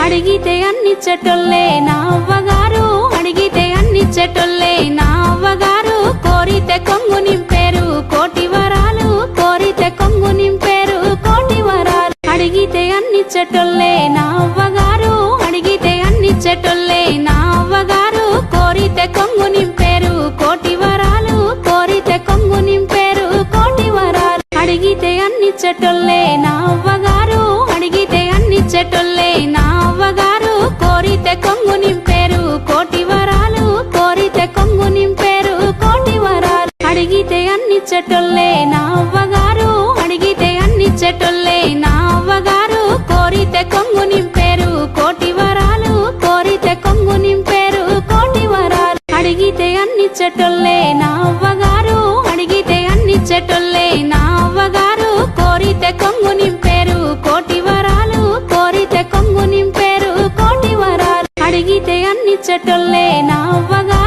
అడిగితే అన్నిచ్చేటోళ్ళే నా అవ్వగారు, అడిగితే అన్నిచ్చేటోళ్ళే నా అవ్వగారు. కోరితే కొంగు నింపేరు కోటి వరాలు, కోరితే కొంగు నింపేరు కోటి వరాలు. అడిగితే అన్నిచ్చేటోళ్ళే నా అవ్వగారు, అడిగితే అన్నిచ్చేటోళ్ళే నా అవ్వగారు. కోరితే కొంగు నింపేరు కోటి వరాలు, కోరితే కొంగు నింపేరు కోటి వరాలు. అడిగితే అన్నిచ్చేటోళ్ళే నా అవ్వగారు, అడిగితే అన్నిచ్చేటోళ్ళే నా అవ్వగారు. కోరితే కొంగు నింపేరు కోటి వరాలు, కోరితే కొంగు నింపేరు కోటి వరాలు. అడిగితే అన్నిచ్చేటోళ్ళే నా అవ్వగారు, అడిగితే అన్నిచ్చేటోళ్ళే నా అవ్వగారు. కోరితే కొంగు నింపేరు కోటి వరాలు, కోరితే కొంగు నింపేరు కోటి వరాలు. అడిగితే అన్నిచ్చేటోళ్ళే నా అవ్వగారు, అడిగితే అన్నిచ్చేటోళ్ళే నా అవ్వగారు. కోరితే కొంగు నింపేరు కోటి వరాలు, కోరితే కొంగు నింపేరు కోటి వరాలు. అడిగితే అన్నిచ్చేటోళ్ళే నా అవ్వగారు.